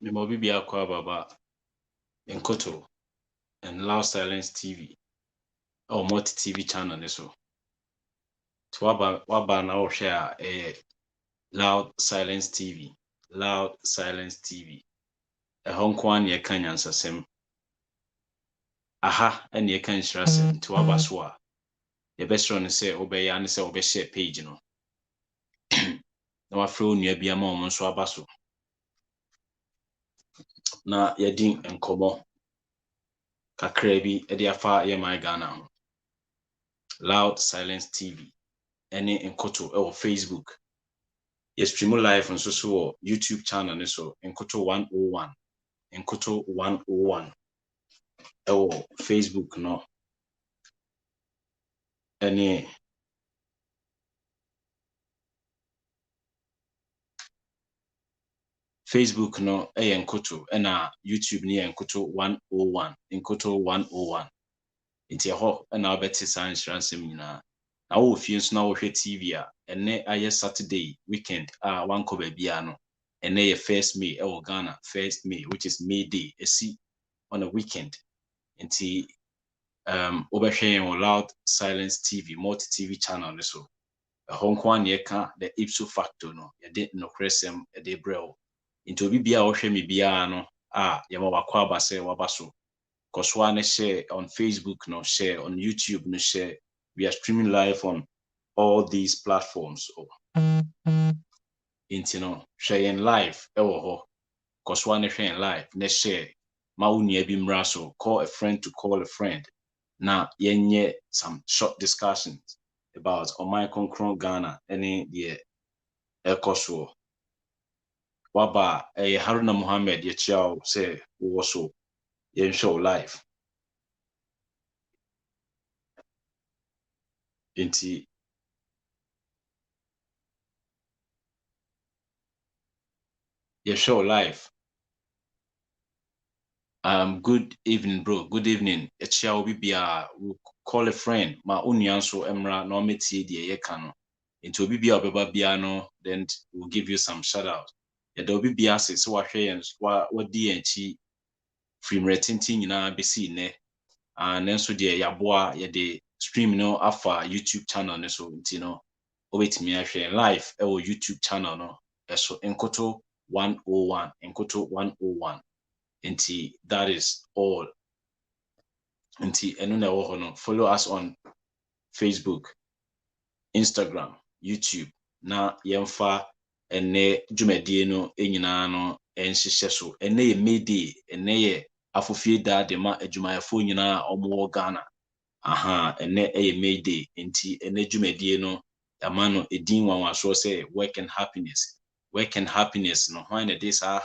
Me mo bibi akwa baba Nkoto and Loud Silence TV or multi TV channel ne so. To waba na wo hwe a Loud Silence TV. Loud Silence TV. Ɛhɔ nko an ye kan yansasɛm. Aha ɛne ye kan hyirasɛm. To waba so a ye bɛsrɛ no sɛ wobɛyɛ ane sɛ wobɛhyɛ page no. Na wafrɛ wo nua bi ama ɔmo nso aba so. Na yɛdi nkɔmmɔ kakra bi ɛde afa yɛ my Ghana ho. Loud Silence TV ɛne Nkoto ɛwɔ Facebook. Yes, stream live nso so wɔ YouTube channel ne so Nkoto 101. Nkoto 101. Ɛwɔ Facebook no. Ɛne Facebook no ɛyɛ Nkoto ɛna YouTube ne yɛ Nkoto 101. Nkoto 101. Nti ɛhɔ ɛna wobɛte saa nhyiransɛm nyinaa. Na wo fie nso na wohwɛ TV a ɛnɛ ayɛ Saturday weekend a wankɔ baabia no. Ɛnɛ yɛ 1st May ɛwɔ Ghana. 1st May, which is May Day. Ɛsi on a weekend. Nti wobɛhwɛ yɛn wɔ Loud Silence TV, multi TV channel ne so. Ɛhɔ nko an ye ka the ipso facto no. Yɛde nokresɛm ɛde brɛ wo. Nti obi bia wohwɛ me bia no yɛma wakɔ aba sɛ waba so. Kɔsoa ne share on Facebook no, share on YouTube no, share. We are streaming live on all these platforms. Nti no, share yɛn live ɛwɔ hɔ. Kɔsoa ne hwɛ yɛn live ne share. Ma wo nua bi mmra so. Call a friend to call a friend. Na yenye some short discussions about Omai Konkron Ghana any the Ekoso. Waba Haruna Muhammad ye chiao say also yen show live. Inti ye show live. Good evening, bro. Good evening. Chiao bibia will call a friend. Ma unyanso emra no metie die ye kano. Into bibia beba biano, then we'll give you some shout out. Yeah, there will be biase so what di enchi from retinting nyinaa besi ne nanso de yaboa ye de stream no afa YouTube channel ne so nti no obetimi ahwɛ live ɛwɔ YouTube channel no ɛso Nkoto 101 Nkoto 101 nti that is all nti ɛno na ɛwɔ hɔ no. Follow us on Facebook, Instagram, YouTube na yɛmfa ɛnɛ dwumadie no nyinaa no ɛnhyehyɛ so. Ɛnɛ yɛ May Day, ɛnɛ yɛ afofie da de ma adwumayɛfo nyinaa ɔmo Ghana. Ɛnɛ ɛyɛ May Day nti ɛnɛ dwumadie no ama no edin wanwaso sɛ work and happiness. Work and happiness no hwan na de saa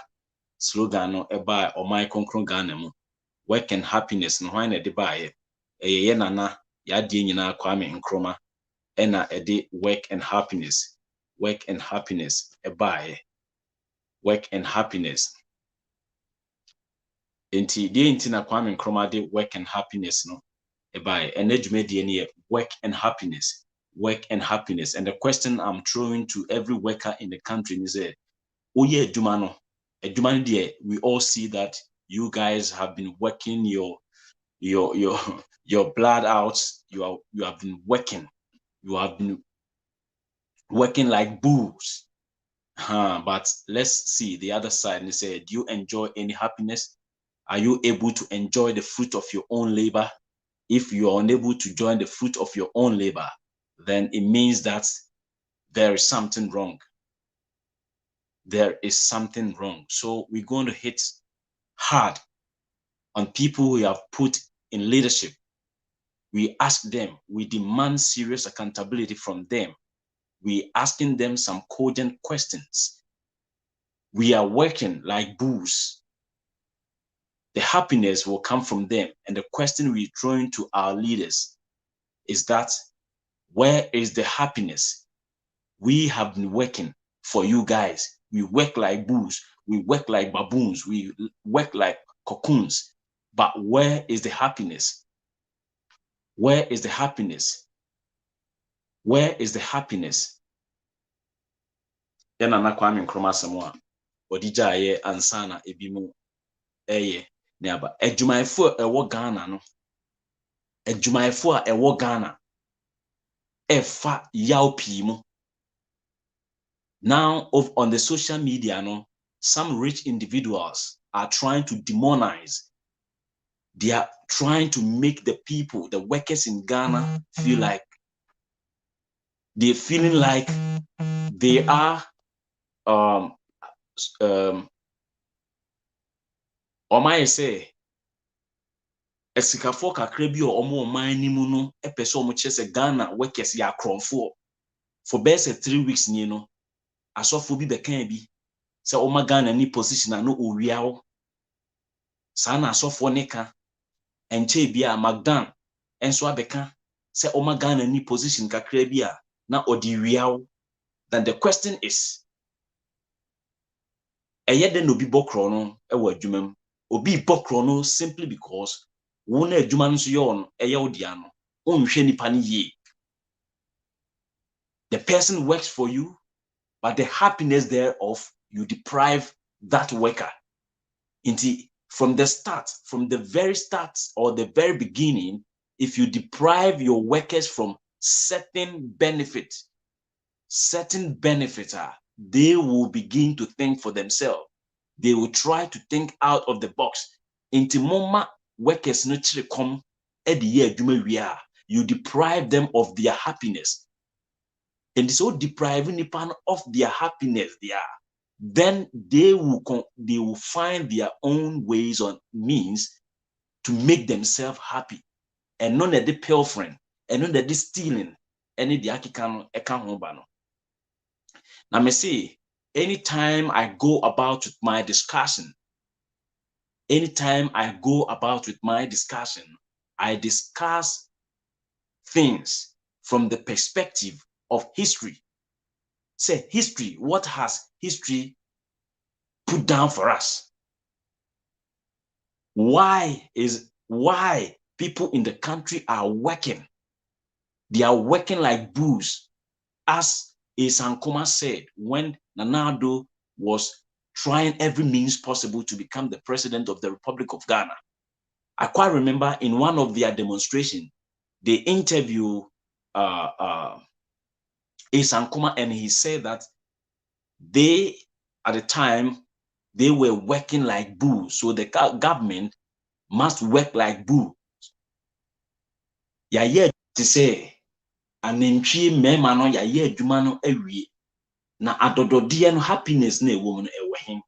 slogan no ɛba Omai Konkron Ghana mu. Work and happiness no hwan na de baayɛ. Ɛyɛ yɛ nana yɛadeɛ nyinaa Kwame Nkrumah ɛna ɛde work and happiness. Work and happiness ɛbaayɛ. Work and happiness. Nti deɛ nti na Kwame Nkrumah de work and happiness no ɛbaayɛ. Ɛnɛ dwumadie no yɛ work and happiness. Work and happiness. And the question I'm throwing to every worker in the country is oye adwuma no. Adwuma no deɛ we all see that you guys have been working your blood out. You have been working. You have been working like bulls. But let's see the other side and say, do you enjoy any happiness? Are you able to enjoy the fruit of your own labor? If you are unable to join the fruit of your own labor, then it means that there is something wrong. There is something wrong. So we're going to hit hard on people who have put in leadership. We ask them, we demand serious accountability from them. We asking them some cogent questions. We are working like bulls. The happiness will come from them. And the question we're throwing to our leaders is that, where is the happiness? We have been working for you guys. We work like bulls. We work like baboons. We work like cocoons. But where is the happiness? Where is the happiness? Where is the happiness? Yana na Kwame Nkrumah Samoa. odija ye ansana ebimu eye ne aba adwumayefo ewo Ghana no adwumayefo a ewo Ghana efa yaupi mu. Now on the social media no, some rich individuals are trying to demonize. They are trying to make the people, the workers in Ghana, feel like they're feeling like they are I say esikafo kakra bi o omo man ni mu no epese omo chese Ghana workers ya kronfo for best 3 weeks ni no asofo bi bekan bi se oma Ghana ni position no owiawo sa na asofo ne ka enche bi a Magdan enso abeka se oma Ghana ni position kakra bi a na odi wiawo. Then the question is eyede no bi bokro no ewo adwumam obi bokro no simply because wona adwuma no so ye on eye odia no onhwe nipa ne ye. The person works for you, but the happiness thereof you deprive that worker. From the very start or the very beginning, if you deprive your workers from certain benefits, they will begin to think for themselves. They will try to think out of the box. Inti moma workers no chire come you deprive them of their happiness. And so depriving nipan of their happiness there, then they will find their own ways or means to make themselves happy. And none of the pale friend, and none of the stealing, any the akikano ekahobano. Now me say, anytime I go about with my discussion, I discuss things from the perspective of history. Say history, what has history put down for us? Why people in the country are working? They are working like bulls, as Nkrumah said when Addo was trying every means possible to become the president of the Republic of Ghana. I quite remember in one of their demonstrations, they interviewed Nkrumah, and he said that they, at the time, they were working like bulls, so the government must work like bulls. Ya ye to say, anentwie mema no ya ye adwuma no awie na adodode no happiness na ewo no ewo hen.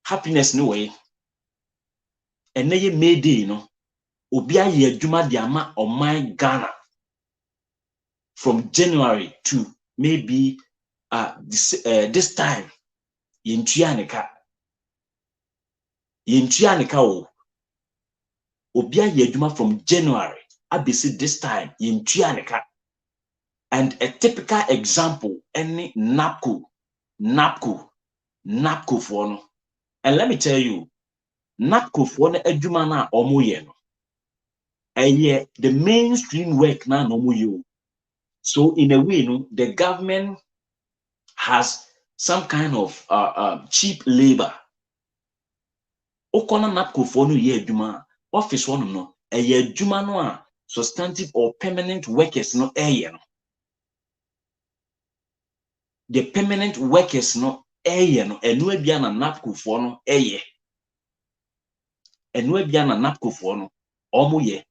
Happiness no way. Ene ye Mayday no obi aye adwuma de ama oman Ghana from January to maybe this time yentua neka o obi aye adwuma from January abesi this time yentua neka. And a typical example any NAPCO for no. And let me tell you, NAPCO for no adwuma na omo ye no the mainstream work na no mo. So in a way, no, the government has some kind of cheap labor. Okona NAPCO for no ye adwuma office one no adwuma no a substantive or permanent workers no no. The permanent workers no no enu ebia na NAPCO for no enu ebia na NAPCO for no omo ye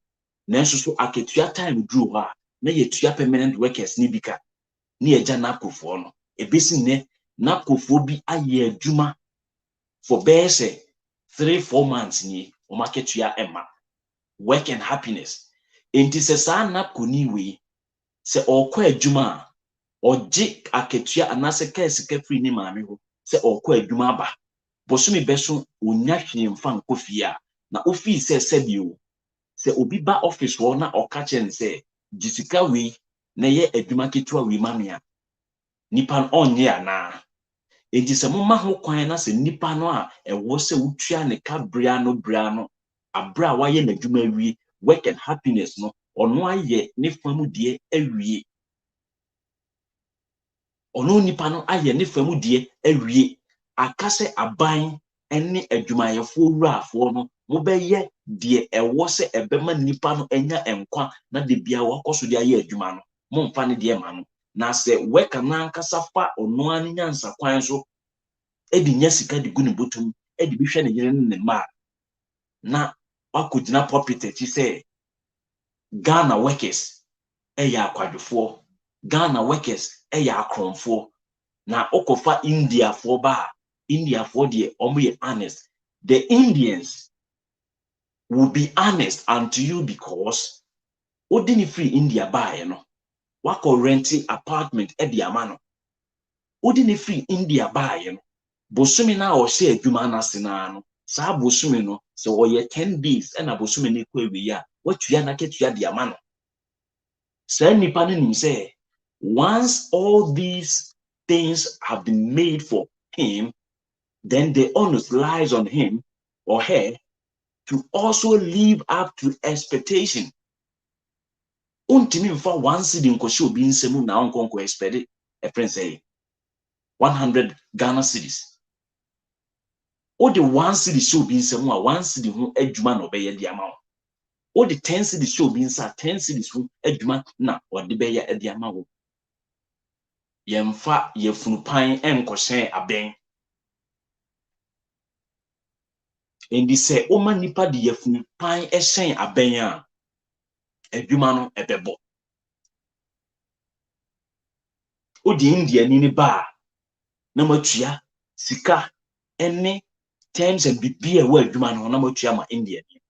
nanso so aketua time duru ho a na yetua permanent workers ni bika ni eja NAPCO for no ebesi ne NAPCO for bi aye adwuma for bese 3-4 months ni o maketua emma work and happiness enti se sa NAPCO ni we se okwa adwuma oje aketua anase ka sika free ni maame ho se okwa adwuma ba bosumi beso onya hwe mfa nkofia na ofi se bio se obi ba office wo na okachen se jisika we na ye adwuma ketua we mamia nipa onye ana enti se moma ho kwan na se nipa no a ewo se utua ne ka bria no abra wa ye na adwuma wi work and happiness no ono aye ne famu de awie. ono nipa no aye ne famu de awie akase aban ene adwumayefo wurafo no mo beye de ewo se ebema nipa no enya enkwa na de bia wakoso de aye adwuma no mo mfa ne de ma no na se weka na nkasa fa ono ani nyansa kwan so edi nya sika de gunu botum edi bi hwe ne yere ne ma na wakogina popite chi se Ghana workers eya akwadwofo Ghana workers eya akronfo na okofa India for ba India for the omo honest. The Indians will be honest unto you because odini free India buy no wako renting apartment e di amano odini free India buy no bosumi na o se adwuma na sena no sa bosumi no se oye 10 days e na bosumi ne kwa wi ya watua na ketua di amano sa nipa no nim say once all these things have been made for him, then the onus lies on him or her to also live up to expectation. Untimi mfa one cedi nkoshe obi nsemu na onkonko expect a friend say 100 Ghana cedis. O the one cedi show obi nsemu a one cedi ho adwuma na obeye di ama wo. O the 10 cedi show obi nsa 10 cedis ho adwuma na ode beye di ama wo. Yemfa yefunupan enkoshen aben. Endi se oma nipa di yefunupan ehyen aben a adwuma no ebebo. O di India ni ba na matua sika ene terms and bibia wa adwuma no na matua ma India ni.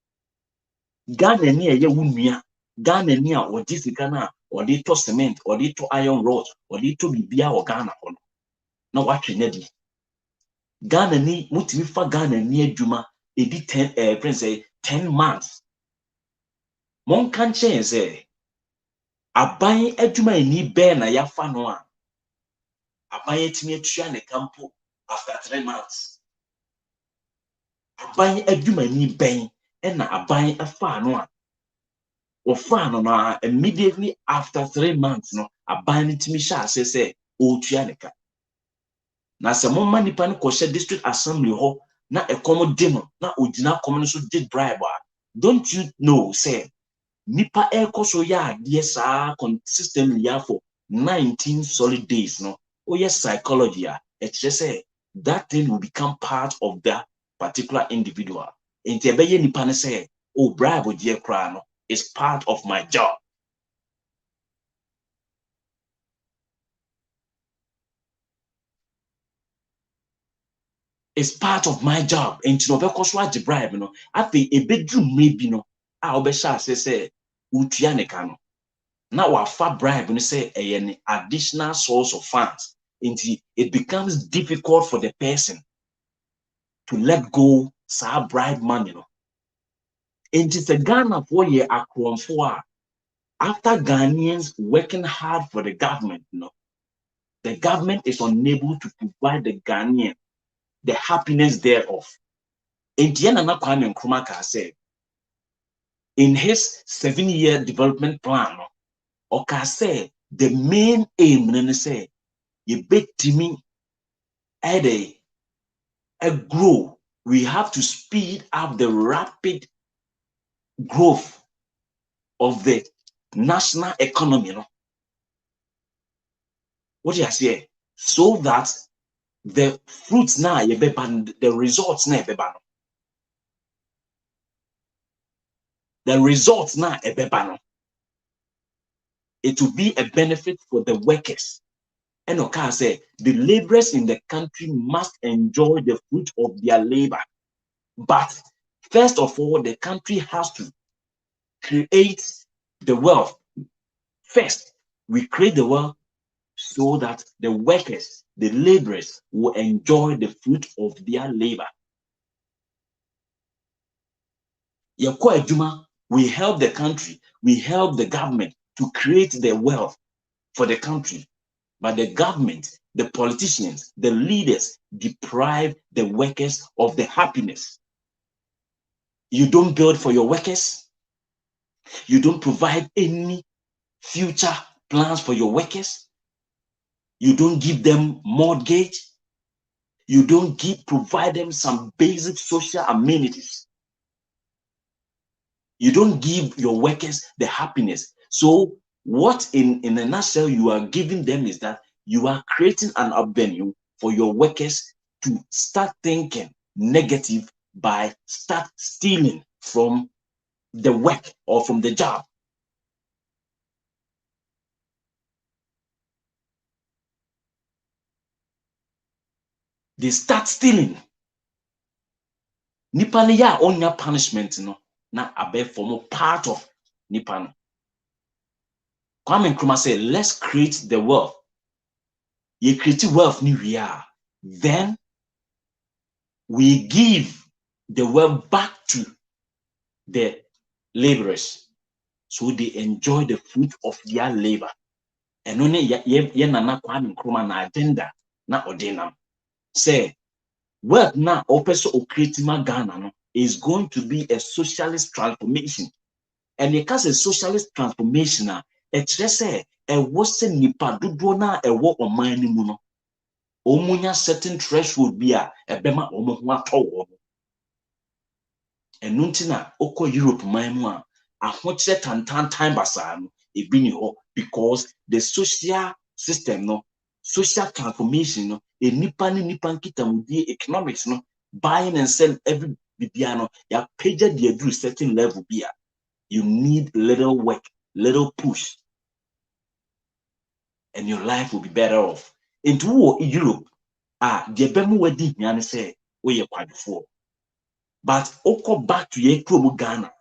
Ghana ni eye wunua Ghana ni a odi sika na odi to cement odi to iron rod odi to bibia o Ghana ho na watwe na di. Ghana ni mutimi fa Ghana ni adwuma edi 10 friends say 10 months. Mon kan chen say aban adwuma ni be na yafa no a aban etimi atua ne kampo after 3 months. Aban adwuma ni ben na aban afa no a ofa no na immediately after 3 months no aban etimi sha say o tua ne ka. Na se mo ma nipa no kwose district assembly ho na ekomo de no na ogina kom no so did bribe. Don't you know say nipa ekoso ya ade saa consistently ya for 19 solid days no o yes psychology it just say that thing will become part of that particular individual. Enti ebeye nipa ne say oh bribe die kra no is part of my job. It's part of my job. Enti no be koso age bribe no afi ebedrum maybe no a obesha say utua ne ka no na wafa bribe no say an additional source of funds. Until it becomes difficult for the person to let go sa bribe money no. Until the Ghana for year akronfo after Ghanaians working hard for the government, no, the government is unable to provide the Ghanaian the happiness thereof. Until Nkrumah said in his 7-year development plan, no, say the main aim and say you bet me a grow. We have to speed up the rapid growth of the national economy. No? What do you say? So that the fruits now, the results now, the results now, it will be a benefit for the workers. And Oka say the laborers in the country must enjoy the fruit of their labor. But first of all, the country has to create the wealth. First, we create the wealth so that the workers, the laborers, will enjoy the fruit of their labor. We help the country, we help the government to create the wealth for the country. But the government, the politicians, the leaders deprive the workers of the happiness. You don't build for your workers. You don't provide any future plans for your workers. You don't give them mortgage. You don't provide them some basic social amenities. You don't give your workers the happiness. So what in a nutshell you are giving them is that you are creating an avenue for your workers to start thinking negative by start stealing from the work or from the job. They start stealing. Nipa ne ya onya punishment no na abe form part of nipa no. Kwame Nkrumah said, let's create the wealth. You create wealth ni we are. Then we give the wealth back to the laborers so they enjoy the fruit of their labor. And only ye nana Kwame Nkrumah na agenda na odinam. Say, wealth na opeso o creating Ghana no is going to be a socialist transformation. And because a socialist transformation, it's just say a was a nipa dudona a walk on my muno. Omunya certain threshold be a bema omo to. And nuntina oko Europe my mua a hot and time basan e bini ho because the social system no social transformation no a nipa kita mudi economics no buying and selling every bibiano ya page the do certain level be. You need little work, little push, and your life will be better off. Into Europe, the bemu wedi nyane say we ye kwadufo. But oko back to ye kromo Ghana,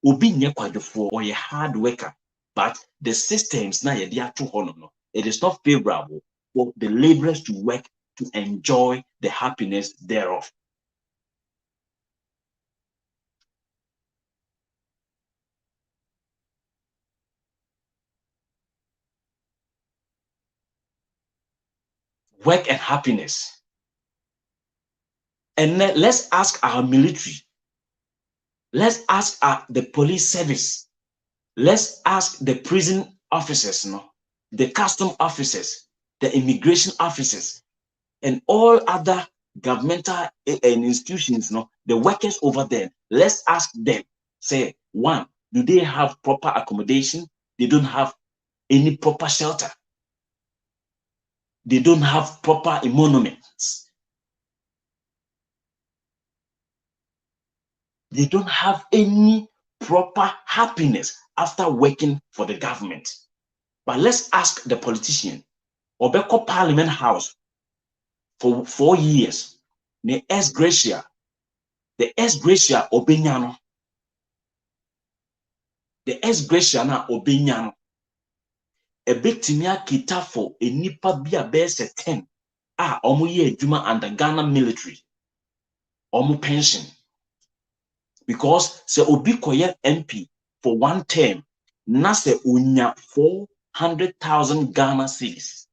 obi nye kwadufo or ye hard worker. But the systems na ye dia to hono no. It is not favorable for the laborers to work to enjoy the happiness thereof. Work and happiness. And let's ask our military. Let's ask the police service. Let's ask the prison officers, no, the custom officers, the immigration officers, and all other governmental institutions, no, the workers over there. Let's ask them. Say, one, do they have proper accommodation? They don't have any proper shelter. They don't have proper emoluments. They don't have any proper happiness after working for the government. But let's ask the politician, Obeko Parliament House for 4 years, the ex gratia Obenyano, the ex gratia na Obenyano, a bit kita for a nipa bia base 10, omu ye juma under Ghana military, omu pension. Because se obi koye MP for 1 term, na se unya 400,000 Ghana cedis.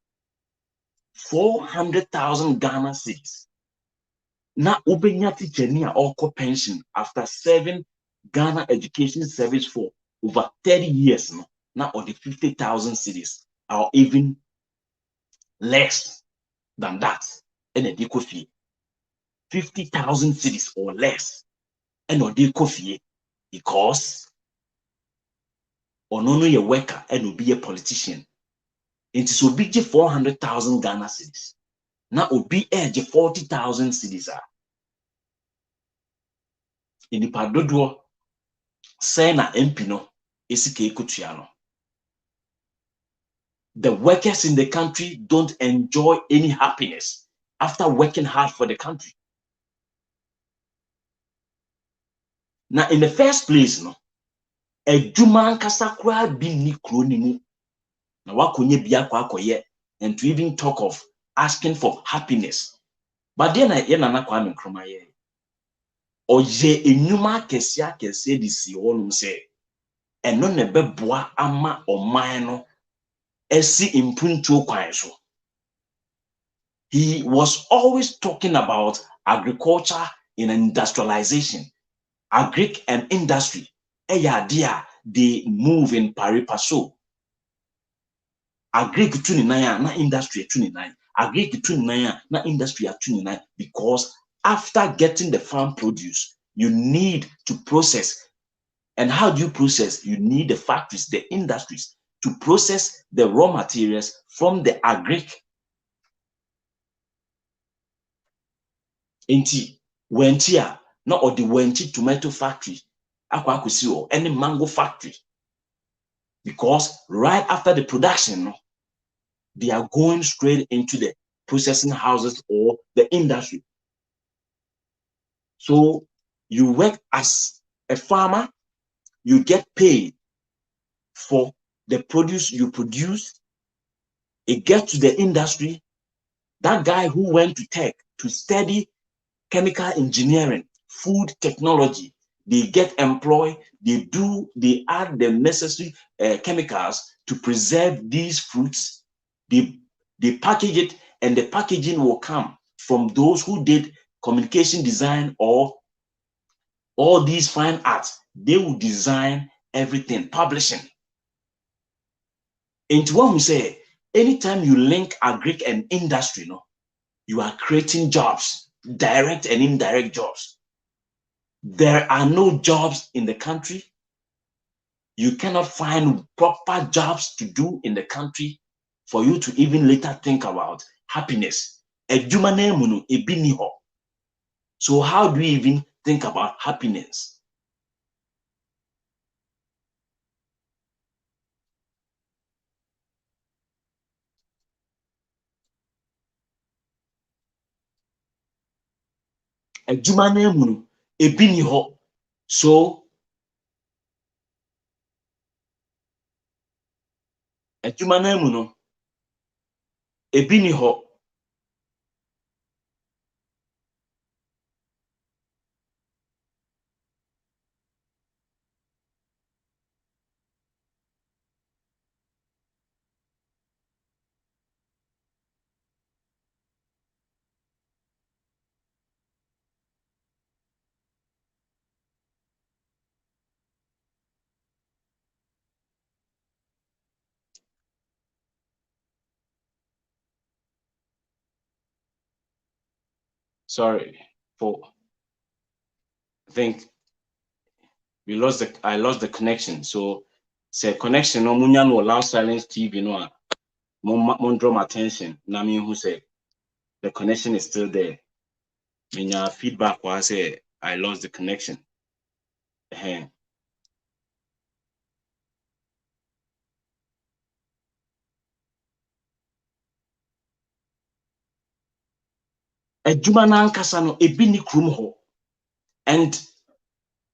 400,000 Ghana cedis. Na ubenya teacher ni oko pension after serving Ghana education service for over 30 years no, na or the 50,000 cedis or even less than that. And a decoffee 50,000 cedis or less. And or decoffee because no a worker and will be a politician. It is obi 400,000 Ghana cedis. Na obi 40,000 cedis are. In the padodo, say na MP no, esike ekutua no. The workers in the country don't enjoy any happiness after working hard for the country. Now, in the first place, no, edwuma nkasa kura bi ni kuro ni mu. Na wakonye bia kwa akoye, and to even talk of asking for happiness. But then ye nana Kwame Nkrumah ye. Oye enyuma kesia di si wonum se. Eno ne beboa ama oman no esi impuntuo kwan so. He was always talking about agriculture and industrialization. Agric and industry. Eya dia they move in pari passu. agric 29 na industry 29 agric 29 na industry 29 because after getting the farm produce you need to process. And how do you process? You need the factories, the industries to process the raw materials from the agric. Enti wenti a na or the wenti tomato factory akwa akosi o any mango factory, because right after the production they are going straight into the processing houses or the industry. So you work as a farmer, you get paid for the produce you produce. It gets to the industry. That guy who went to tech to study chemical engineering, food technology, they get employed, they add the necessary chemicals to preserve these fruits. They package it, and the packaging will come from those who did communication design or all these fine arts. They will design everything, publishing. Into what we say, anytime you link agric and industry, you are creating jobs, direct and indirect jobs. There are no jobs in the country. You cannot find proper jobs to do in the country for you to even later think about happiness. So how do we even think about happiness? So sorry for, I think I lost the connection. So say connection no munya no allow silence TV no mon draw my attention. Na me who say the connection is still there. Minya feedback was say I lost the connection. Adwuma na ankasa no ebi ni krum ho. And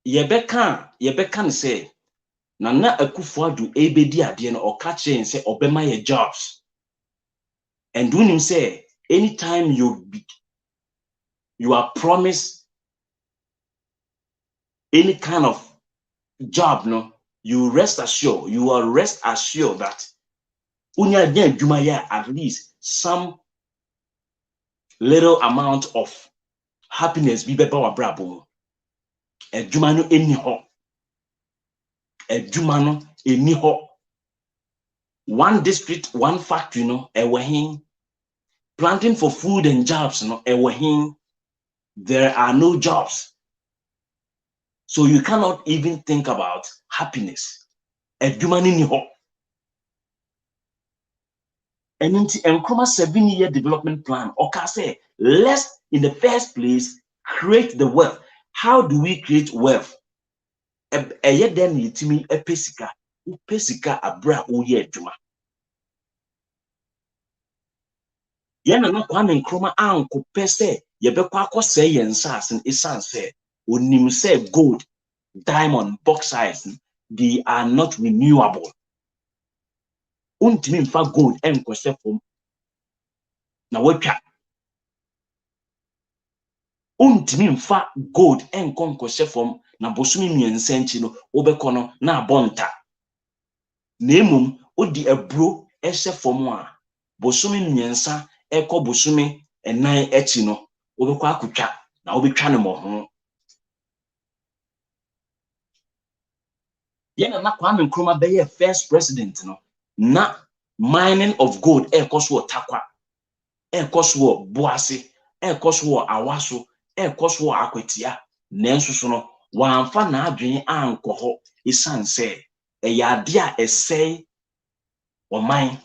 yebeka ne say Nana Akufo-Addo ebedi ade no oka kire say obema ye jobs. And when him say anytime you are promised any kind of job, no, you are rest assured that unya dey adwuma ya at least some little amount of happiness bi beba wa brabo. Adwuma no eni ho. Adwuma no eni ho. One district, one factory, no, ewe planting for food and jobs, no, ewe there are no jobs. So you cannot even think about happiness. Adwuma ni ho. And into Nkrumah 7-year development plan, oka say, let's in the first place create the wealth. How do we create wealth? Eye den yitimi epesika. Upesika abra uye adwuma. Yana na Kwame Nkrumah anko pese yebekwa akose yensasen esanse onim say gold, diamond, bauxite, they are not renewable. Untimi mfa gold enkwese fom na watwa. Untimi mfa gold enkonkwese fom na bosumi miensa nchi no obekono na abonta. Na emum odi abro ehye fom a bosumi miensa eko bosumi enan echi no obekwa akotwa na obetwa ne mo. Yana na Kwame Nkrumah be first president no na mining of gold ekoso takwa ekoso boase ekoso awaso ekoso akwetia nenso so no wanfa na adwen anko ho isanse eyade a esei oman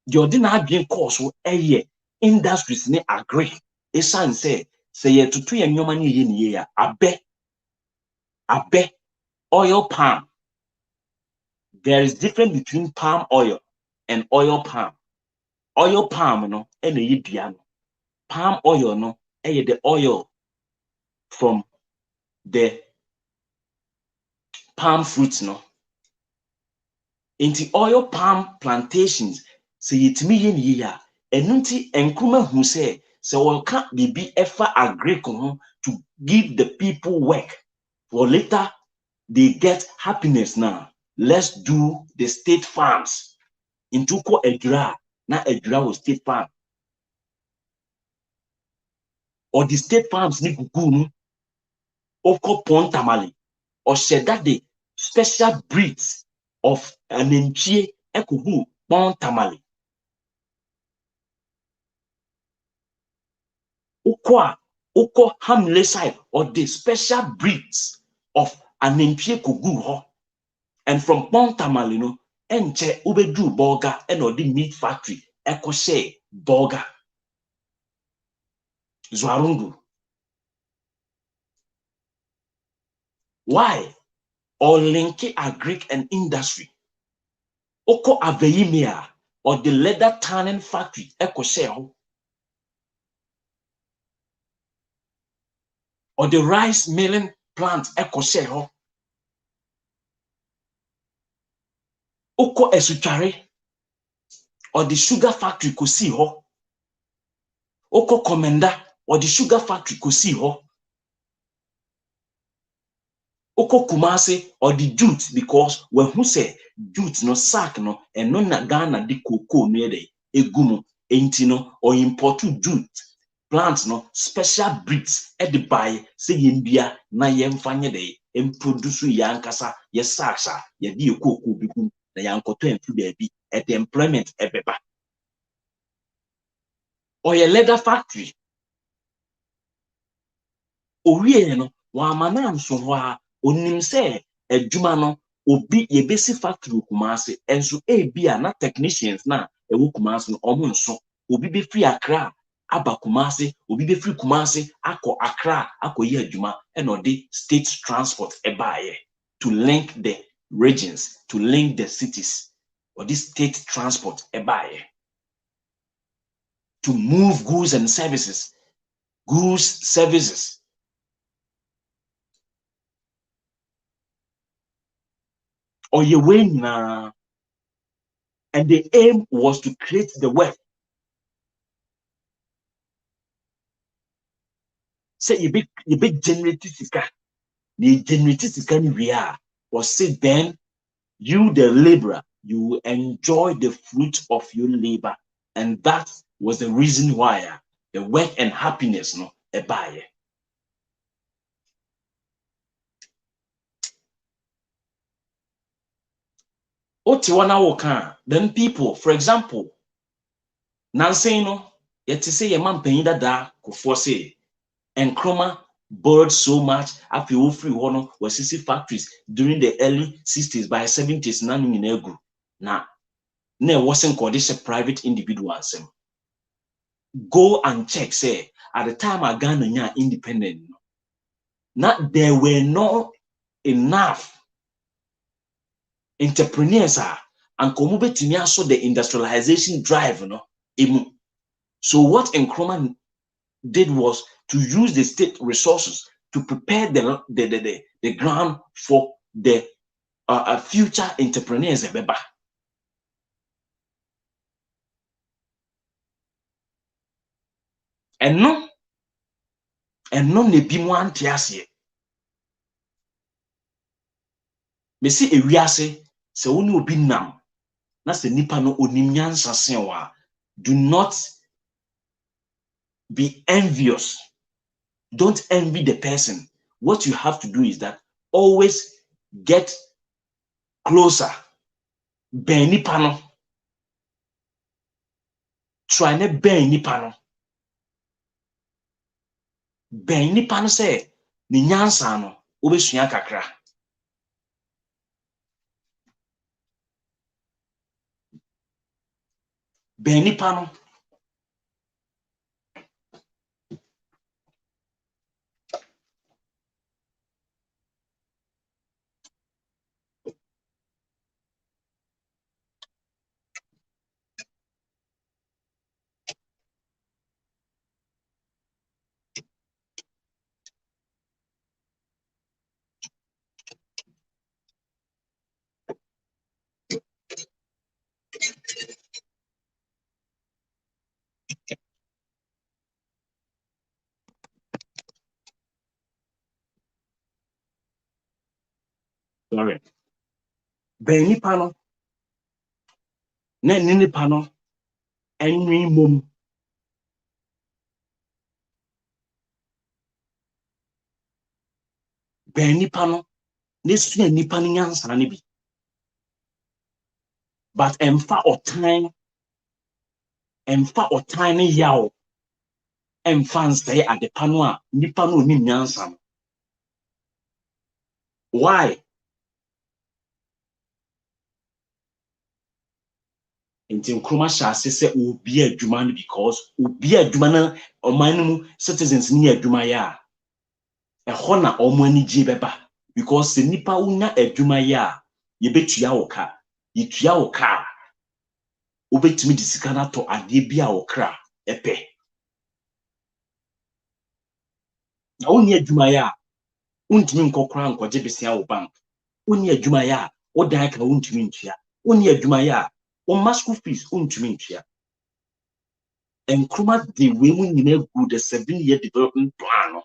the ordinary adwen course eye industries ne agri isanse se ye tutu ye nyoma ne ye ne ya abe oil palm. There is difference between palm oil and oil palm. Oil palm no ene yidua no. Palm oil no the oil from the palm fruits no. Into oil palm plantations se yetimi ye ne ya enu nti Nkrumah hu se woka bibi efa agriko ho to give the people work for later they get happiness now. Let's do the state farms. Into ko edra na edra was state farm. Or the state farms ni gugu oko pon tamale or said that the special breeds of anenchie ekugu pon tamale. Oko hamle side or the special breeds of anenchie kugu ho. And from pon tamale no enche ubedu burger and or the meat factory eko share burger. Zwarungu. Why? Or linky agric and industry. Oko aveimia or the leather tanning factory eko share. Or the rice milling plant eko share. Oko esutare or the sugar factory ko see ho. Oko komenda or the sugar factory ko see ho. Oko Kumasi or the jute because when who say jute no sack no and no na Ghana di cocoa near the egumu entino or import jute plants no special breeds at the buy say yimbia na yemfanye de em produce yankasa ye saksa ye di cocoa bikum na yankoto enfu baby at the employment ebeba or a leather factory owie no wa manam so ho a onim se adwuma no obi yebesi factory Kumasi enso ebia na technicians na ewo Kumasi no omo nso obi be free Accra aba Kumasi obi be free Kumasi akọ Accra akọ ye adwuma e no de state transport ebaye to link the regions to link the cities or this state transport ebaye to move goods and services or your way na. And the aim was to create the wealth. Say you be generative sika. The generative sika we are. Or say then you the laborer, you enjoy the fruit of your labor. And that was the reason why the work and happiness no a buyer. Then people, for example, Nancy no, yet to say a man paying that could say Nkrumah borrowed so much after all free one was 60 factories during the early 60s by 70s none in Egu. Now, wasn't called this a private individual. Go and check, say, at the time I Ghana independent. Now there were not enough entrepreneurs and Komube saw the industrialization drive, So what Nkrumah did was to use the state resources to prepare the ground for the future entrepreneurs. And no ne bi mo ante ase. Me si ewiase se woni obi nam na se nipa no onim nyansa sen wa, do not be envious. Don't envy the person. What you have to do is that always get closer bɛn nipa no try ne bɛn nipa no bɛn nipa no sɛ ne nyansa no wobɛsua kakra bɛn nipa no sorry bɛn nipa no na ne nipa no ɛnwi mom bɛn nipa no ne sua nipa no nyansa no bi but ɛmfa ɔtan ne yaw ɛmfa nsɛe adepa no a nipa no onim nyansa no why nti Nkrumah hyɛ ase sɛ obi adwuma no because obi adwuma no ɔman no mu citizens ni adwuma yɛ a ɛhɔ na ɔmo ani gye bɛba because sɛ nipa wonya adwuma yɛ a yɛbɛtua wo ka yɛtua wo ka wobɛtumi de sika no atɔ adeɛ bi a wo kra ɛpɛ na wonni adwuma yɛ a wontumi nkɔ koraa nkɔgye besia wo bank wonni adwuma yɛ a wodan ka wontumi ntua wonni adwuma yɛ a womma school fees wontumi ntua Nkrumah de wei mu nyinaa gu the 7-year development plan no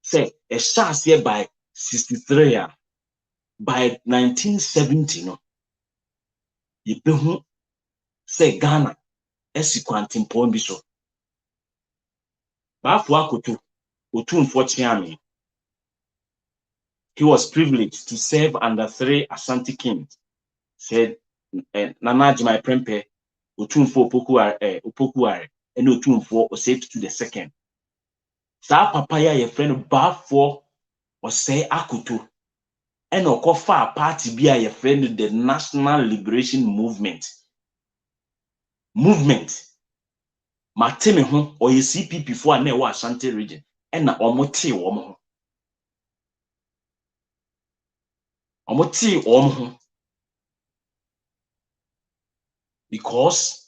say ɛhyɛ aseɛ by 63 a by 1970 no yɛbɛhu sɛ Ghana asi kwantempɔn bi so baafo akoto otumfoɔ kyeame he was privileged to serve under 3 Ashanti kings said Nana Ajimai Prempeh otumfoɔ opokuare ɛne otumfoɔ Osei the second saa papa ya yɛfrɛ no baafoɔ ɔsɛe akoto ɛna ɔkɔfa party bi a yɛfrɛ no the National Liberation Movement mate me ho ɔyɛ CPP fo a na ɛwɔ Ashanti region ɛna ɔmo tee wɔn ho because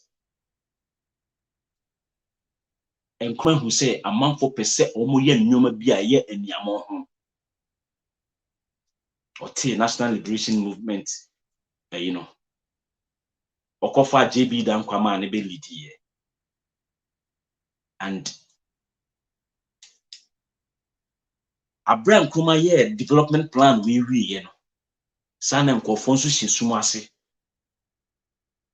Nkrumah hu sɛ amanfo pɛ sɛ ɔmo yɛ nneɛma bi a ɛyɛ aniamɔ ho ɔtee National Liberation Movement ɔkɔfa JB Dankwama ne bɛ leadie and abra Nkrumah yɛ development plan we wie no saa na nkɔfo nso hyɛ sum ase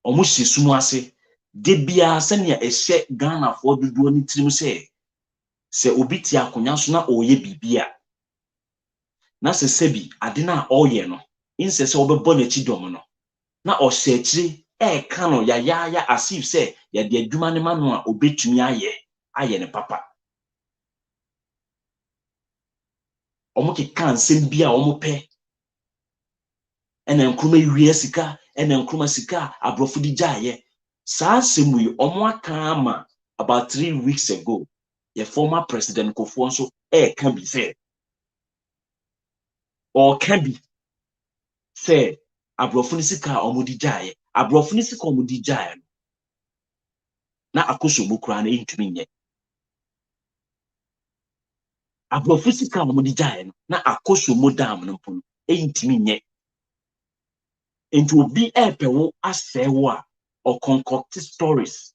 ɔmo hyɛ sum ase de bia sɛnea ɛhyɛ Ghana fo dodoɔ ne tirim sɛ obi te akonya so na ɔyɛ bibia na sɛ sɛbi ade na ɔyɛ no insɛ sɛ ɔbɛbɔ n'akyi dɔm no na ɔhyɛ akyire ɛka no yaya asif sɛ yɛde adwuma ne ma no a obetumi ayɛ ne papa ɔmo keka nsɛm bi a ɔmo pɛ ɛna Nkrumah wie sika ɛna Nkrumah sika abrɔfo di gyaayɛ saa nsɛm yi ɔmo aka ama about 3 weeks ago your former president Kufuor nso ɛka bi sɛ ɔka bi sɛ abrɔfo ne sika a ɔmo di gyaayɛ abrɔfo ne sika ɔmo di gyaayɛ no na akoso mu kura na ntumi nyɛ abrɔfo sika a ɔmo di gyaayɛ no na akoso mu dam no mpo ntumi nyɛ nti obi ɛpɛ wo asɛe wo a ɔconcoct stories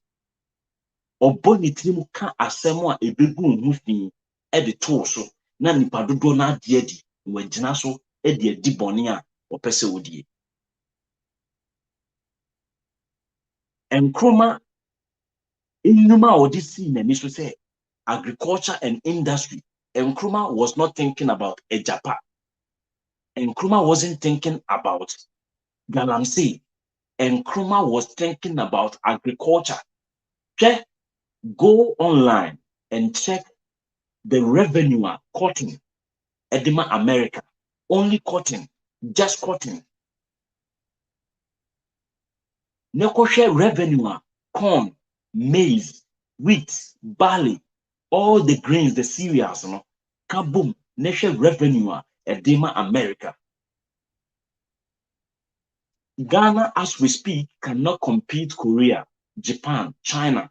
ɔbɔ ne tirim ka asɛm a ɛbɛgu ho fi ɛde too so na nipa dodoɔ na ade adi wɔgyina so ɛde adi bɔne a ɔpɛ sɛ odie Nkrumah nnwuma a ɔde sii n'ani so sɛ agriculture and industry Nkrumah was not thinking about Ejapa Nkrumah wasn't thinking about Galamsey Nkrumah was thinking about agriculture. Okay? Go online and check the revenue of cotton, Edema America. Only cotton, just cotton. Nekoshe revenue, corn, maize, wheat, barley, all the grains, the cereals, no, kaboom, nation revenue, Edema America. Ghana, as we speak, cannot compete Korea, Japan, China,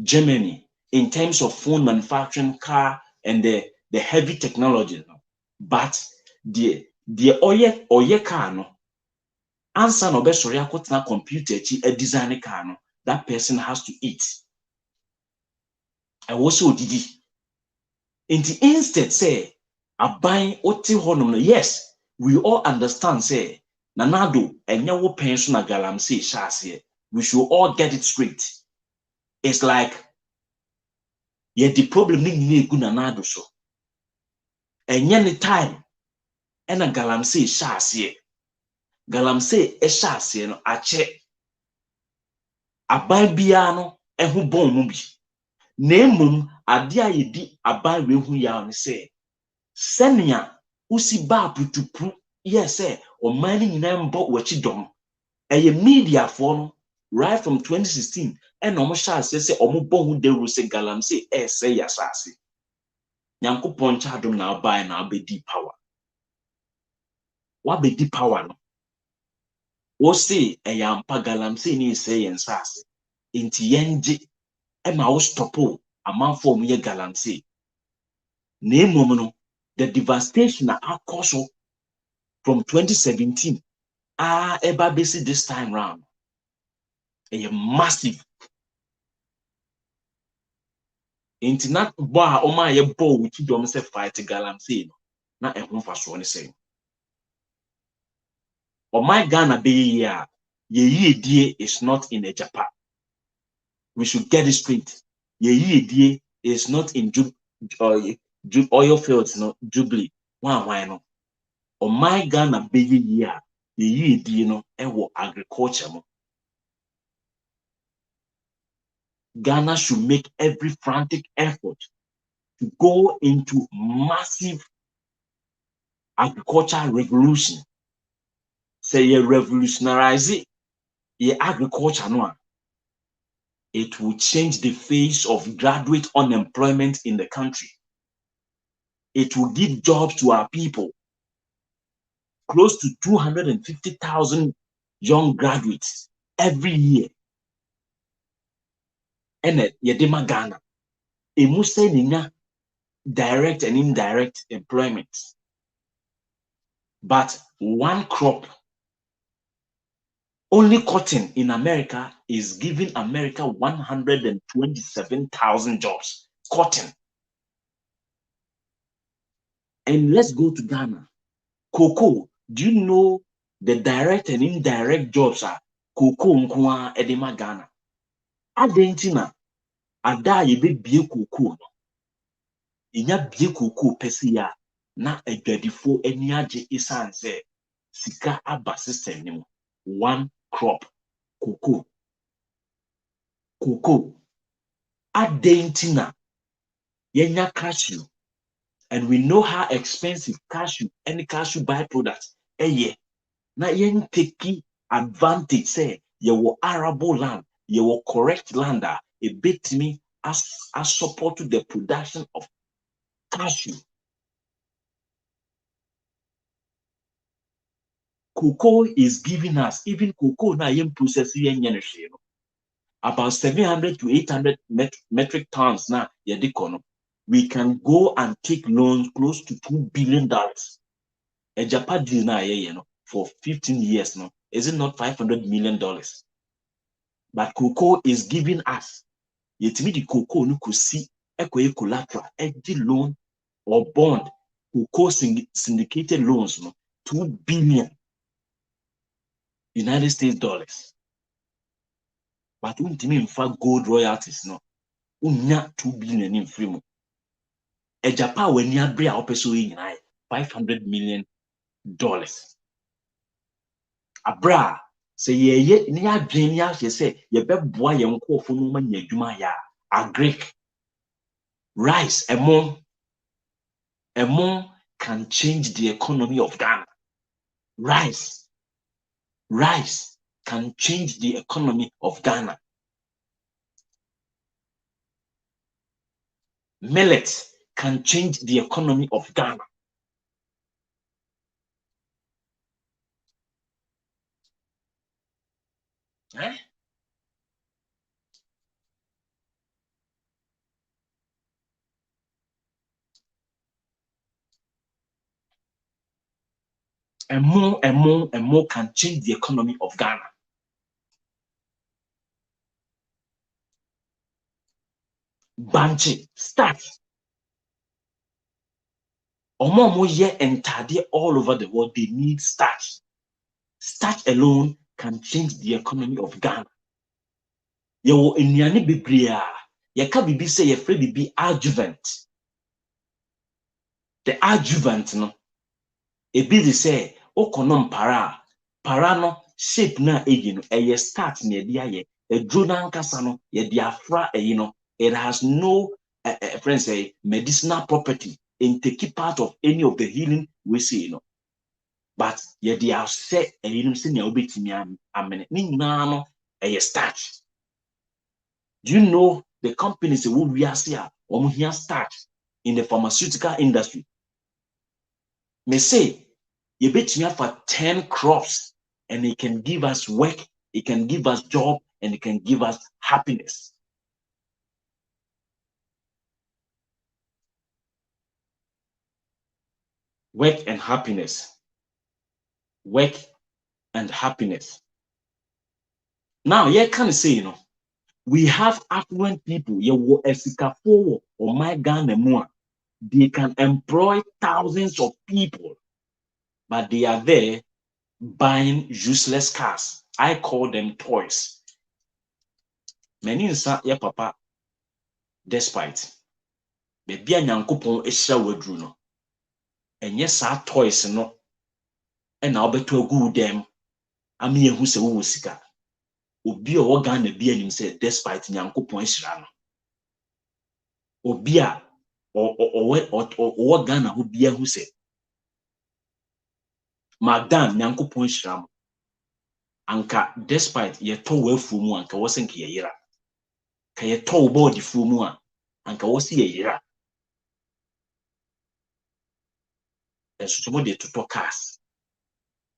Germany in terms of phone manufacturing, car, and the heavy technology. No? But the oye car no, answer no be sorry akotena computer chi a design car no, that person has to eat. I also did it. In the instead say aban oti honom no, yes, we all understand say nanado enye wo pension na galamsey shase. We should all get it straight. It's like the problem ni nyina egu nanado so. Enye ne time ena galamsey shase. Galamsey shase no ache aban bia no ehu bon mu bi. Na emum ade a yedi aban we hu ya no say senia usi ba putupu yes oman ni nyina mbo wachi dom. Eye media for no right from 2016 and omo shase say omo bon hu de ru say galamsey say yasase. Nyankopon chadom na aban na abedi power. Wa bedi power no. Wo say ampa galamsey ni say yensase. Inti yenje ema wo stopo amanfo mu ye galamsey. Na emom no the devastation na akoso from 2017 eba basi this time round. Massive. Inti na bo a oma ye bo wuti dom se fight galamsey no na ehun faso ne say. O my Ghana be here, ye is not in a Japan. We should get it straight. Ye is not in oil fields, no Jubilee. Why no? O my Ghana be here, ye no ewo agriculture mo. Ghana should make every frantic effort to go into massive agricultural revolution. Say ye revolutionize ye agriculture no. It will change the face of graduate unemployment in the country. It will give jobs to our people. Close to 250,000 young graduates every year. And yedema Ghana. Emu say ninya direct and indirect employment. But one crop, only cotton in America is giving America 127,000 jobs. Cotton. And let's go to Ghana. Cocoa. Do you know the direct and indirect jobs are cocoa nkwa edema Ghana? Adentina ada yebe bie cocoa no. Inya bie cocoa pesi ya na adwadifo ani age isan se sika aba system ni mo. One crop cocoa. Adentina yenya cashew, and we know how expensive cashew any cashew byproduct na yen take advantage say your arable land, your correct land a bit me as support to the production of cashew. Cocoa is giving us, even cocoa na yen process yen about 700 to 800 metric tons na yedikono. We can go and take loans close to $2 billion. A Japan deal na for 15 years no. Is it not $500 million? But cocoa is giving us. Yetimi di cocoa no kusi ekoye collateral, edi loan or bond, cocoa syndicated loans no, $2 billion United States dollars. But untimi infa gold royalties no, unya $2 billion in free mo. E Japan when ya bria opeso $500 million. Abra Say ye ni adwen ya hye say ye beboa ye nkofo no ma nya adwuma ya agric rice emon can change the economy of Ghana. Rice can change the economy of Ghana. Millet can change the economy of Ghana. Eh? And more can change the economy of Ghana. Banche, start. Omo ye entire all over the world, they need starch. Starch alone can change the economy of Ghana. Yewo enuane bebree a yeka bibi say ye free bibi adjuvant. The adjuvant no ebi de say okonom para no shape na eyi no eye start na edi aye edro na nkasa no ye de afra eyi no it has no friends say medicinal property in take part of any of the healing we see no but ye de ase eyi no se na obetimi amene ni nyina no eye starch. Do you know the companies that we are seeing here start in the pharmaceutical industry? May say you bet me for 10 crops and it can give us work, it can give us job, and it can give us happiness. Work and happiness. Work and happiness. Now, you can say, you know, we have affluent people, you will esikafo or my Ghana more. They can employ thousands of people, but they are there buying useless cars. I call them toys. Many insa ya papa, despite baby a nyankopon ehyira wadru no. Enye sa toys no e na obeto agu dem ame ehu se wo sika. Obi a wo Ghana bi anim se despite nyankopon ehyira no. Obi a wo Ghana ho bi ahu se madam nyankopon ehyira mo. Anka despite ye to wafu mu anka wo se nke ye yira. Ka ye to body fu mu a anka wo se ye yira. Esutomo de toto cars.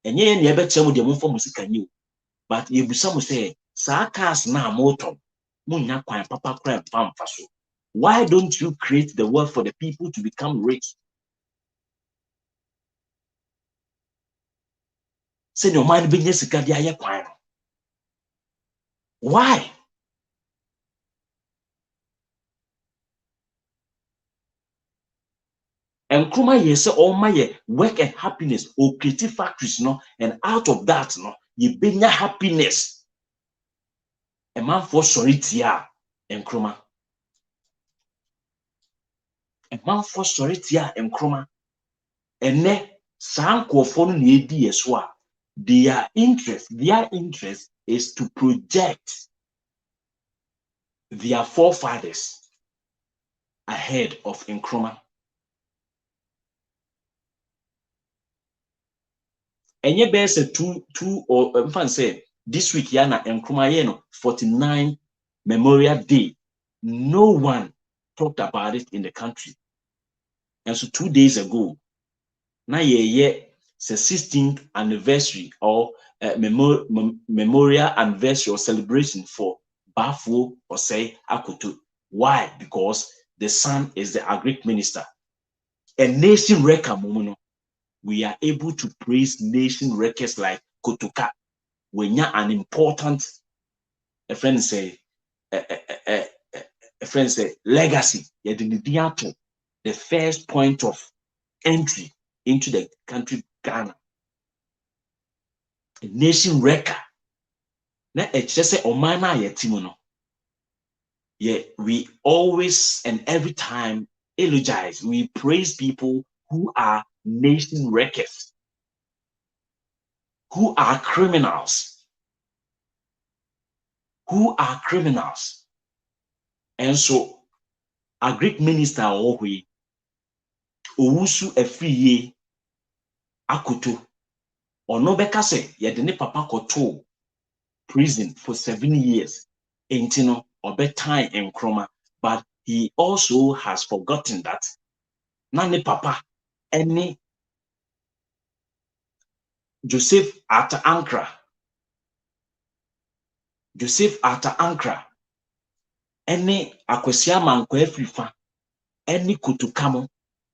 Enye ne ebe kyerɛ mo de mo mfa musika nyi o. But ye busa mo say sa cars na motor munya kwan papa kra mfa so. Why don't you create the wealth for the people to become rich? Say no man be sika de aye kwan. Why? Nkrumah ye say all my work and happiness or creative factories no and out of that no ye benya happiness. A man for sorry tia Nkrumah. A man for sorry tia Nkrumah. Ene sa nkofo no na edi yeso a their interest is to project their forefathers ahead of Nkrumah. Enye be say two or fan say this week ya na Nkrumah no 49 Memorial Day. No one talked about it in the country. And so 2 days ago, na ye 16th anniversary or memorial anniversary or celebration for Bafo Osei Akoto. Why? Because the son is the agric minister. A nation record momono. We are able to praise nation records like Kotoka. When you're an important, a friend say legacy. You're the first point of entry into the country Ghana. A nation record. Na say omana yetimono. Yeah, we always and every time eulogize, we praise people who are nation wreckers, who are criminals. who are criminals. And so, a Greek minister Ohui, Owusu Efiye Akoto, Onobeka se, Yedene Papa Koto, prison for 7 years, Intino, Obe time in Nkrumah, but he also has forgotten that Nani Papa, any Joseph Ata Ankra, any Akwesiama Nkwefifa, any Kutukamo,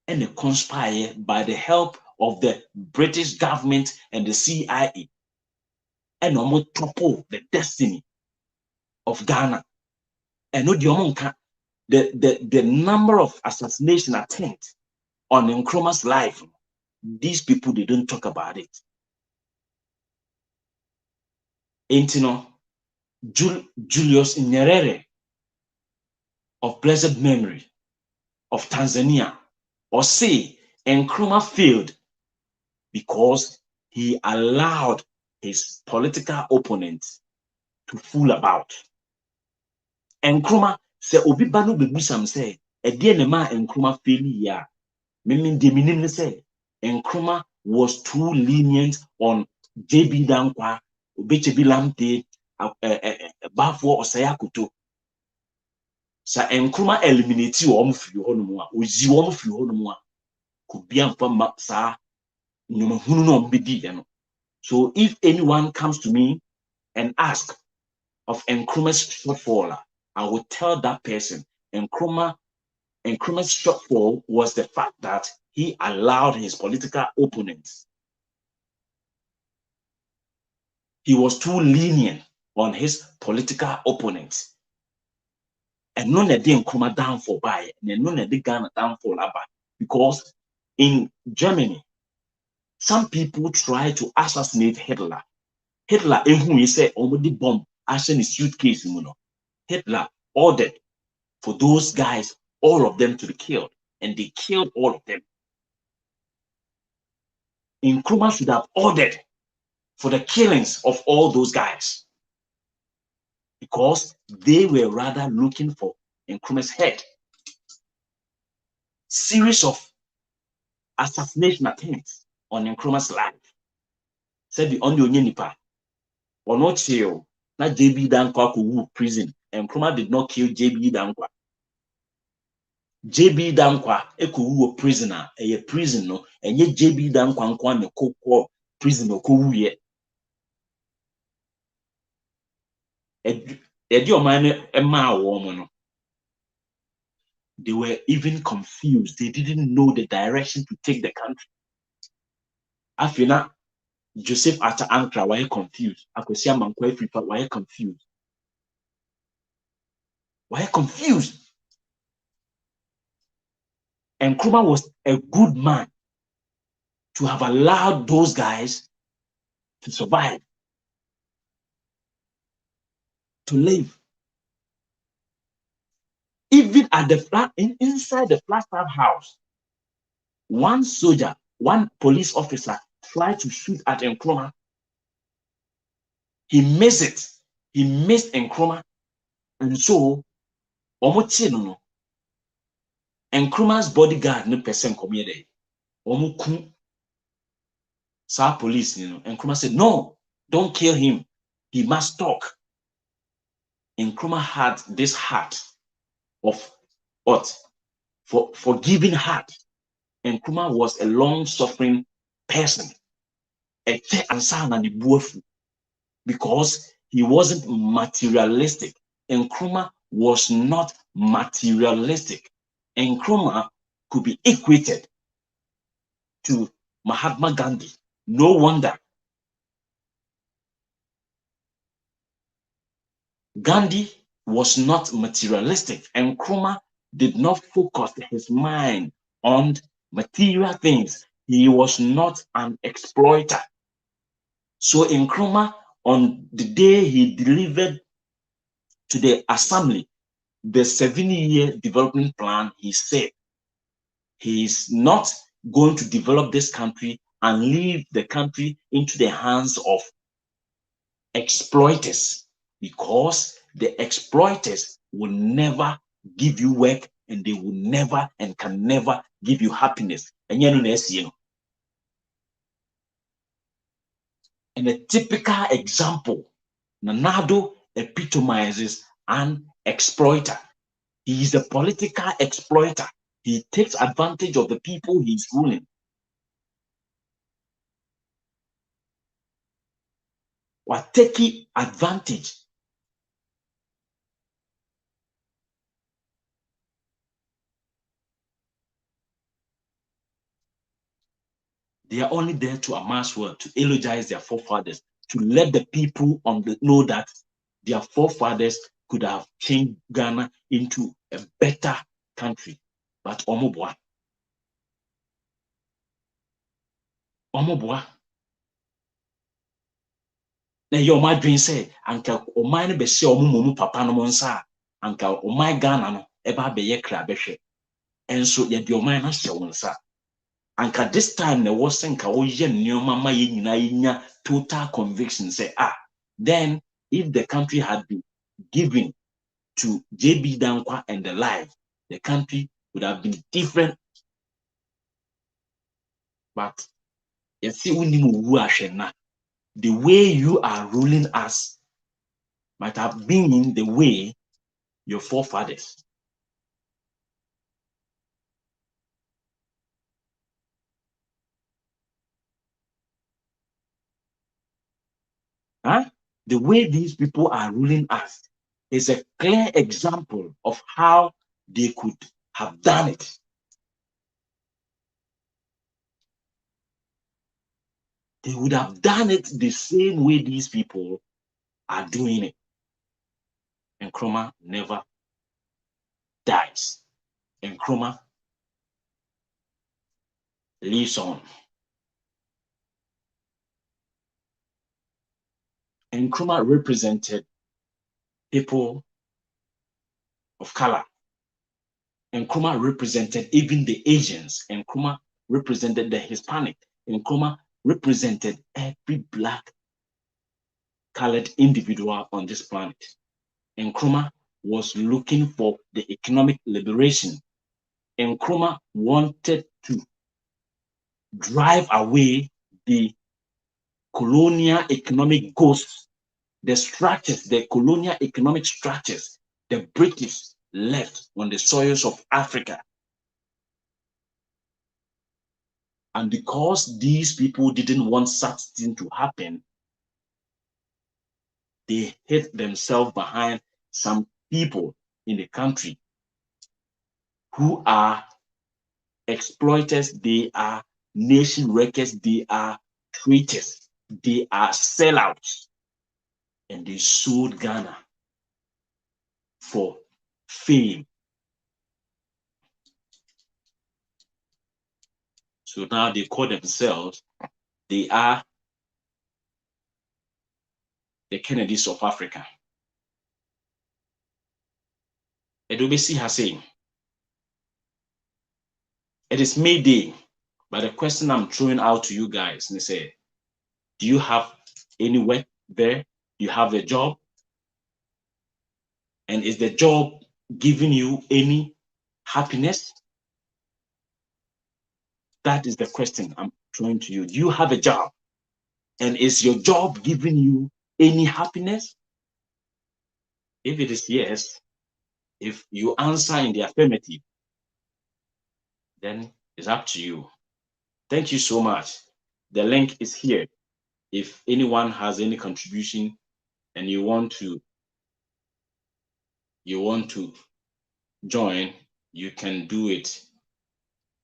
any conspire by the help of the British government and the CIA, and almost topple the destiny of Ghana. And the number of assassination attempts on Nkrumah's life, these people, they don't talk about it. Intino, Julius Nyerere of blessed memory of Tanzania, or say Nkrumah failed because he allowed his political opponents to fool about. Nkrumah say obi ba no begusam say e ne ma Nkrumah fail ya. Meaning the meaning say Nkrumah was too lenient on JB Dankwa, Obechebi Lamte, Bafo Osaya Kuto. Sa Nkrumah eliminate omo firi ho no mu a, ozi omo firi ho no mu a, ko bia mfa sa nyumahunu no mbedi no. So if anyone comes to me and ask of Nkrumah's shortfall, I will tell that person Nkrumah's shortfall was the fact that he allowed his political opponents. He was too lenient on his political opponents. And none of them Nkrumah downfall by, and none of the Ghana downfall about. Because in Germany, some people try to assassinate Hitler. Hitler, he said, already bomb, in his suitcase. Hitler ordered for those guys, all of them to be killed, and they killed all of them. Nkrumah should have ordered for the killings of all those guys because they were rather looking for Nkrumah's head. Series of assassination attempts on Nkrumah's life. Said the only nipa or not chill. Not JB Dankwa who prison. Nkrumah did not kill JB Dankwa. JB Dankwa eko prisoner, a prison no, and yet JB Dankwa nkwa ne ko prison ko wuye. They were even confused. They didn't know the direction to take the country. After Joseph Ata Ankra were confused. Akwesiama Nkwefifa were confused. Were confused. And Nkrumah was a good man to have allowed those guys to survive, to live. Even at the flat, inside the Flagstaff house, one soldier, one police officer tried to shoot at Nkrumah. He missed it. He missed Nkrumah. And so, Nkrumah's bodyguard no person come here there. Sa police, Nkrumah said, no, don't kill him. He must talk. Nkrumah had this heart of what? For forgiving heart. Nkrumah was a long-suffering person. Because he wasn't materialistic. Nkrumah was not materialistic. Nkrumah could be equated to Mahatma Gandhi. No wonder Gandhi was not materialistic. Nkrumah did not focus his mind on material things. He was not an exploiter. So Nkrumah, on the day he delivered to the assembly the 7-year development plan, he said he is not going to develop this country and leave the country into the hands of exploiters, because the exploiters will never give you work, and they will never and can never give you happiness. And a typical example, Addo epitomizes an exploiter. He is a political exploiter. He takes advantage of the people he's ruling. Or taking advantage. They are only there to amass wealth, to eulogize their forefathers, to let the people know that their forefathers could have changed Ghana into a better country. But Omobwa. Na yɛ ɔmo adwene sɛ anka ɔman no bɛhyɛ ɔmo mɔmu papa no nsa a anka ɔman Ghana no ɛba abɛyɛ kra bɛhwɛ. Ɛnso yɛde ɔman no ahyɛ wɔn nsa. Anka this time na ɛwɔ sɛ nka wɔyɛ nneɛma ma yɛn nyinaa yɛnya total conviction sɛ then if the country had been given to JB Dankwa and the like, the country would have been different. But you see, the way you are ruling us might have been the way your forefathers. The way these people are ruling us is a clear example of how they could have done it. They would have done it the same way these people are doing it. And Nkrumah never dies. And Nkrumah lives on. And Nkrumah represented people of color. And Nkrumah represented even the Asians. And Nkrumah represented the Hispanic. And Nkrumah represented every black colored individual on this planet. And Nkrumah was looking for the economic liberation. And Nkrumah wanted to drive away the colonial economic ghosts, the structures, the colonial economic structures the British left on the soils of Africa. And because these people didn't want such thing to happen, they hid themselves behind some people in the country who are exploiters, they are nation wreckers, they are traitors, they are sellouts. And they sold Ghana for fame. So now they call themselves, they are the Kennedys of Africa. Addo has saying, it is May Day, but the question I'm throwing out to you guys, they say, do you have any work there? Do you have a job? And is the job giving you any happiness? That is the question I'm throwing to you. Do you have a job? And is your job giving you any happiness? If it is yes, if you answer in the affirmative, then it's up to you. Thank you so much. The link is here. If anyone has any contribution and you want to join, you can do it.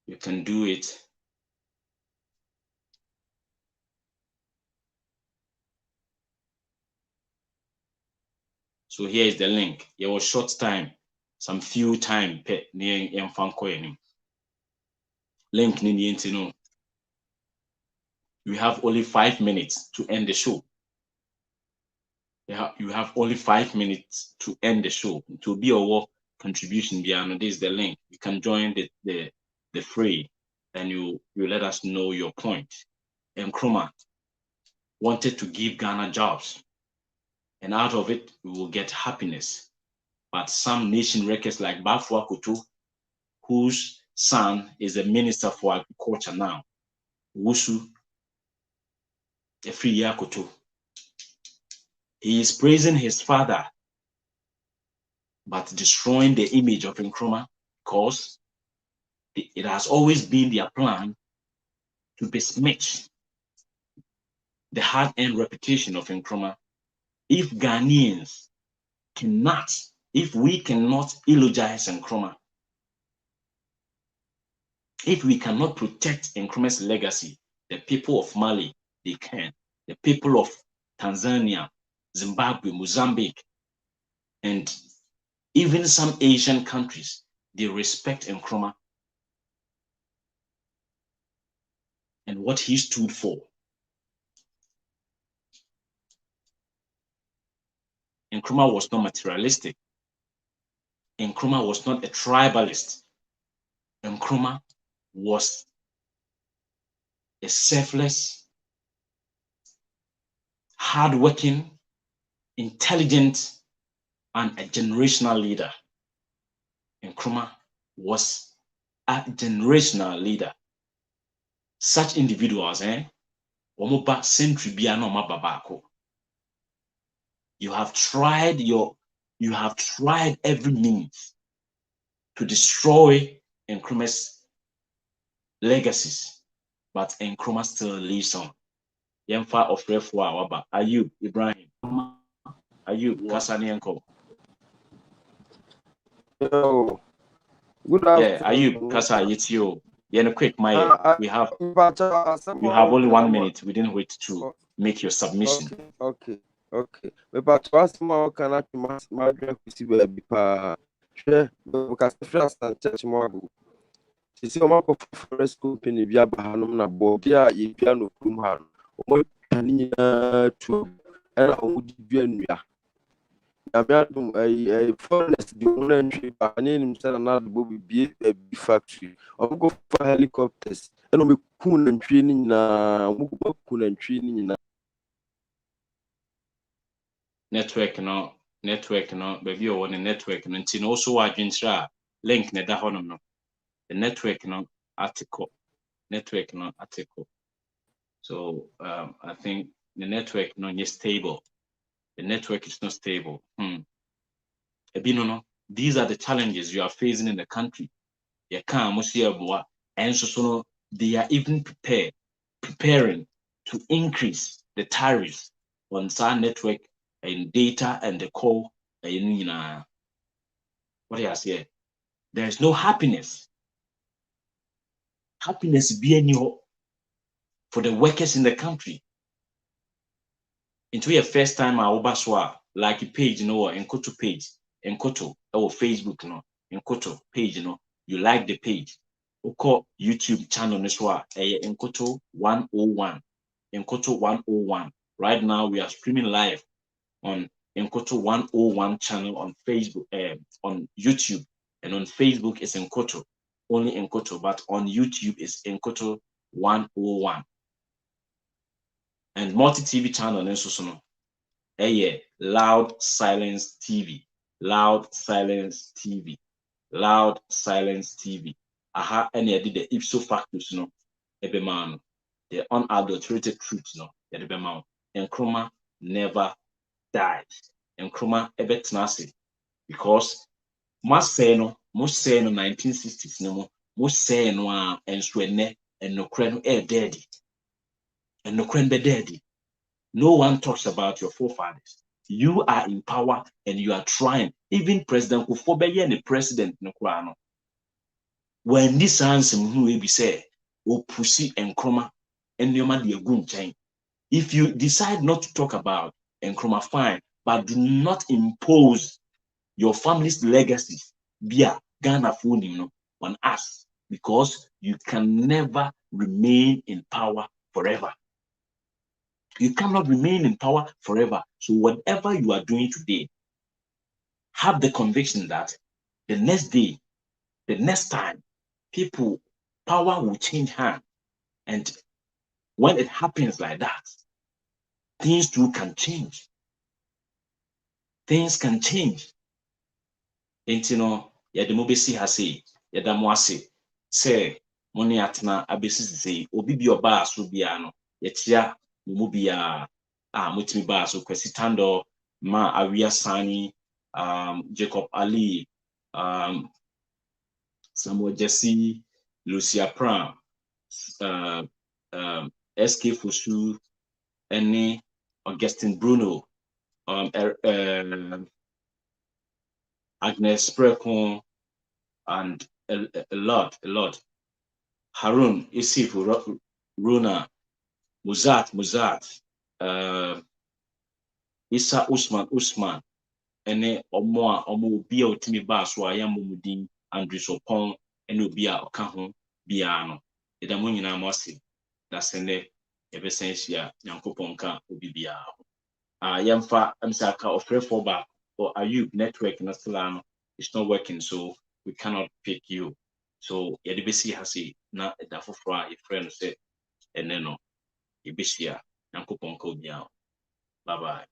You can do it. So here is the link. It was short time, some few time near link in the internet. You have only 5 minutes to end the show. You have only 5 minutes to end the show. To be our contribution beyond this is the link. You can join the fray and you let us know your point. And Nkrumah wanted to give Ghana jobs. and out of it, we will get happiness. But some nation records like Bafwa Kutu, whose son is a minister for agriculture now, Wusu Efriya Kutu, he is praising his father, but destroying the image of Nkrumah because it has always been their plan to besmirch the hard-earned reputation of Nkrumah. If Ghanaians cannot, if we cannot eulogize Nkrumah, if we cannot protect Nkrumah's legacy, the people of Mali, they can. The people of Tanzania, Zimbabwe, Mozambique, and even some Asian countries, they respect Nkrumah and what he stood for. Nkrumah was not materialistic. Nkrumah was not a tribalist. Nkrumah was a selfless, hardworking, intelligent, and a generational leader. Nkrumah was a generational leader. Such individuals, century you have tried every means to destroy Nkrumah's legacies, but Nkrumah still lives on. Yemfa of Refwa Waba, Ayub Ibrahim, Ayub Kasanienko. Yo, good Yeah, afternoon. Ayub Kasa, it's you. Yeah, quick, my you have only 1 minute within which to make your submission. Okay. But what's more can I my drink see baby pa share because first and church more. She see my forest company via Bahanum na Bobia, ye piano Nkrumah. Omo tani to era omudi duanua. Abiadum a foreigners the owner entry banning himself and not be a factory. Or go for helicopters. And we coon and training na mukun and training na network no baby or one network no nti no also adwenkyerɛ a link na da hɔ no the network no article so I think the network no is stable. The network is not stable. These are the challenges you are facing in the country. And so they are even preparing to increase the tariffs on our network and data and the call. What do you say? There is no happiness. Happiness being for the workers in the country. Into your first time I obaswa like a page, Nkoto page, Nkoto or Facebook, Nkoto page, you like the page. Oko YouTube channel Neswa Nkoto 101. Nkoto 101. Right now we are streaming live on Nkoto 101 channel on Facebook, on YouTube, and on Facebook is Nkoto, only Nkoto, but on YouTube is Nkoto 101. And multi-TV channel Nesusono. Loud Silence TV. Loud Silence TV. Loud Silence TV. Aha, any did the ipso factus, Ebeman. The unadulterated truth, Ebeman. Nkrumah never died. Nkrumah ebetnasi. Because most say no 1960s no most say no and swene and no cren daddy. And no cren be daddy. No one talks about your forefathers. You are in power and you are trying. Even President Kufobeye and the president Nkrumah. When this answer who will be say, "Oh, pussy Nkrumah and your man gun chain." If you decide not to talk about Nkrumah, fine, but do not impose your family's legacy via Ghana phone on us, because you can never remain in power forever. You cannot remain in power forever. So whatever you are doing today, have the conviction that the next day, the next time, power will change hands. And when it happens like that, things too can change. things can change. Enti no yɛde mo besi ha sei yɛda mo ase sɛ mo ne atena abesi sei obi bi ɔbaa so biara no yɛkyia mo biara motumi baa so Kwesi Tando ma Awia Sani Jacob Ali Samuel Jesse Lucia Pram SK Fosu ɛne Augustine Bruno Agnes Prekon and a lot. Harun Isif Rona Muzat Isa Usman ene omo obi a otimi ba so a yamomudin Andrew Sopon ene obi a oka ho bia no eda mo nyina mo ase da sene ebesen hia Nyankopon ka obi bia yamfa amsaka ofre for back or Ayub network na still it's not working, so we cannot pick you. So yadibesi hasi na eda foforo a friend say ene no ebisia Nyankopon ka obi a bye bye.